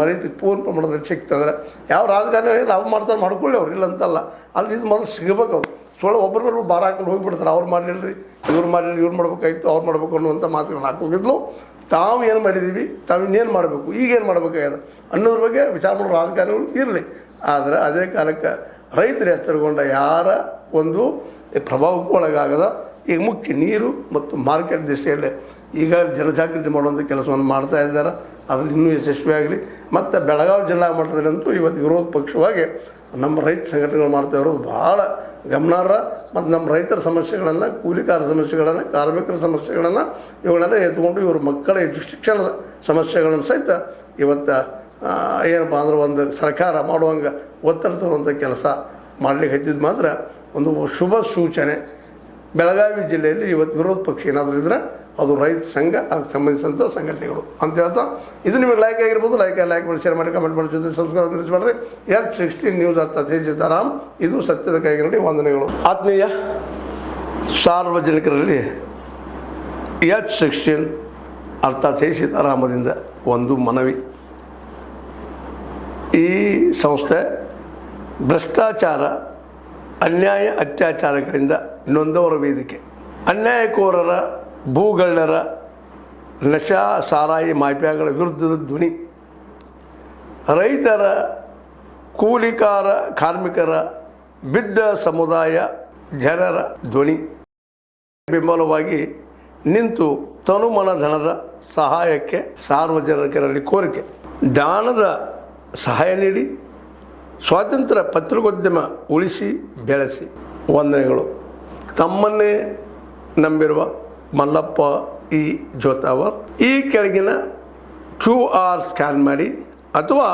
ರೈತರಿಗೆ ಪೂರ್ಣ ಪ್ರಮಾಣದಲ್ಲಿ ಸಿಗ್ತಂದ್ರೆ ಯಾವ ರಾಜಕಾರಣಿ ಲಾಭ ಮಾಡ್ತಾರೆ ಮಾಡ್ಕೊಳ್ಳಿ ಅವ್ರು ಇಲ್ಲ ಅಂತಲ್ಲ. ಅಲ್ಲಿ ಇದು ಮೊದಲು ಸಿಗಬೇಕು. ಅವ್ರು ಸೊಳ್ಳೆ ಒಬ್ಬರ ಮೇಲೆ ಭಾರ ಹಾಕೊಂಡು ಹೋಗಿಬಿಡ್ತಾರೆ. ಅವ್ರು ಮಾಡಲಿಲ್ಲ ಇವ್ರು ಮಾಡಲಿಲ್ಲ, ಇವ್ರು ಮಾಡ್ಬೇಕಾಗಿತ್ತು, ಅವ್ರು ಮಾಡ್ಬೇಕು ಅನ್ನುವಂಥ ಮಾತುಗಳು ಹಾಕೋಗಿದ್ಲು. ತಾವು ಏನು ಮಾಡಿದ್ದೀವಿ, ತಾವು ಇನ್ನೇನು ಮಾಡಬೇಕು, ಈಗೇನು ಮಾಡಬೇಕಾಗ್ಯದ ಅನ್ನೋದ್ರ ಬಗ್ಗೆ ವಿಚಾರ ಮಾಡೋ ರಾಜಕಾರಣಿಗಳು ಇರಲಿ. ಆದರೆ ಅದೇ ಕಾಲಕ್ಕೆ ರೈತರು ಎಚ್ಚರಗೊಂಡ ಯಾರ ಒಂದು ಪ್ರಭಾವಕ್ಕೂ ಒಳಗಾಗದ ಈಗ ಮುಖ್ಯ ನೀರು ಮತ್ತು ಮಾರ್ಕೆಟ್ ದಿಶೆಯಲ್ಲೇ ಈಗ ಜನಜಾಗೃತಿ ಮಾಡುವಂಥ ಕೆಲಸವನ್ನು ಮಾಡ್ತಾ ಇದ್ದಾರೆ. ಅದ್ರಲ್ಲಿ ಇನ್ನೂ ಯಶಸ್ವಿಯಾಗಲಿ. ಮತ್ತು ಬೆಳಗಾವಿ ಜಿಲ್ಲಾ ಮಟ್ಟದಲ್ಲಂತೂ ಇವತ್ತು ವಿರೋಧ ಪಕ್ಷವಾಗಿ ನಮ್ಮ ರೈತ ಸಂಘಟನೆಗಳು ಮಾಡ್ತಾ ಇರೋದು ಭಾಳ ಗಮನಾರ್ಹ. ಮತ್ತು ನಮ್ಮ ರೈತರ ಸಮಸ್ಯೆಗಳನ್ನು, ಕೂಲಿಕಾರ ಸಮಸ್ಯೆಗಳನ್ನು, ಕಾರ್ಮಿಕರ ಸಮಸ್ಯೆಗಳನ್ನು ಇವುಗಳೆಲ್ಲ ಎತ್ಕೊಂಡು ಇವ್ರ ಮಕ್ಕಳ ಶಿಕ್ಷಣ ಸಮಸ್ಯೆಗಳನ್ನು ಸಹಿತ ಇವತ್ತು ಏನಪ್ಪ ಅಂದ್ರೆ ಒಂದು ಸರ್ಕಾರ ಮಾಡುವಂಗೆ ಒತ್ತಡ ತರುವಂಥ ಕೆಲಸ ಮಾಡಲಿಕ್ಕೆ ಹಚ್ಚಿದ್ದು ಮಾತ್ರ ಒಂದು ಶುಭ ಸೂಚನೆ. ಬೆಳಗಾವಿ ಜಿಲ್ಲೆಯಲ್ಲಿ ಇವತ್ತು ವಿರೋಧ ಪಕ್ಷ ಏನಾದರೂ ಇದ್ದರೆ ಅದು ರೈತ ಸಂಘ, ಅದಕ್ಕೆ ಸಂಬಂಧಿಸಿದಂಥ ಸಂಘಟನೆಗಳು ಅಂತ ಹೇಳ್ತಾ, ಇದು ನಿಮಗೆ ಲೈಕ್ ಆಗಿರ್ಬೋದು. ಲೈಕ್ ಮಾಡಿ, ಶೇರ್ ಮಾಡಿ, ಕಮೆಂಟ್ ಮಾಡಿ, ಜೊತೆ ಸಬ್ಸ್ಕ್ರೈಬ್ ಮಾಡಿರಿ. H16 ನ್ಯೂಸ್ ಅರ್ಥಾತ್ ಸಿದ್ದಾರಾಮ್, ಇದು ಸತ್ಯದ ಕೈಗೆ ನೋಡಿ ವಂದನೆಗಳು. ಆತ್ಮೀಯ ಸಾರ್ವಜನಿಕರಲ್ಲಿ H16 ಅರ್ಥಾತ್ ಸೀತಾರಾಮದಿಂದ ಒಂದು ಮನವಿ. ಈ ಸಂಸ್ಥೆ ಭ್ರಷ್ಟಾಚಾರ, ಅನ್ಯಾಯ, ಅತ್ಯಾಚಾರಗಳಿಂದ ನೊಂದವರ ವೇದಿಕೆ. ಅನ್ಯಾಯಕೋರರ, ಭೂಗಳ್ಳರ, ನಶಾ ಸಾರಾಯಿ ಮಾಫಿಯಾಗಳ ವಿರುದ್ಧದ ಧ್ವನಿ. ರೈತರ, ಕೂಲಿಕಾರ, ಕಾರ್ಮಿಕರ, ಬಿದ್ದ ಸಮುದಾಯ ಜನರ ಧ್ವನಿ. ಬೆಂಬಲವಾಗಿ ನಿಂತು ತನುಮನ ಧನದ ಸಹಾಯಕ್ಕೆ ಸಾರ್ವಜನಿಕರಲ್ಲಿ ಕೋರಿಕೆ. ದಾನದ ಸಹಾಯ ನೀಡಿ ಸ್ವಾತಂತ್ರ್ಯ ಪತ್ರಿಕೋದ್ಯಮ ಉಳಿಸಿ ಬೆಳೆಸಿ. ವಂದನೆಗಳು. ತಮ್ಮನ್ನೇ ನಂಬಿರುವ ಮಲ್ಲಪ್ಪ ಇ ಜೋತಾವರ್. ಈ ಕೆಳಗಿನ QR ಸ್ಕ್ಯಾನ್ ಮಾಡಿ ಅಥವಾ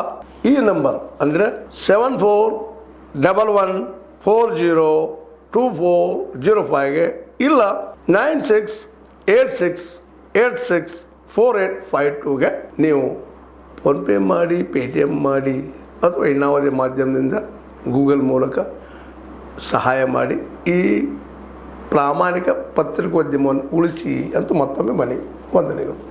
ಈ ನಂಬರ್ ಅಂದರೆ 7411402405ಗೆ ಇಲ್ಲ 9686864852ಗೆ ನೀವು ಫೋನ್ಪೇ ಮಾಡಿ, ಪೇಟಿಎಮ್ ಮಾಡಿ ಅಥವಾ ಇನ್ನಾವುದೇ ಮಾಧ್ಯಮದಿಂದ ಗೂಗಲ್ ಮೂಲಕ ಸಹಾಯ ಮಾಡಿ ಈ ಪ್ರಾಮಾಣಿಕ ಪತ್ರಿಕೋದ್ಯಮವನ್ನು ಉಳಿಸಿ ಅಂತ ಮತ್ತೊಮ್ಮೆ ಮನವಿ. ವಂದನೆಗಳು.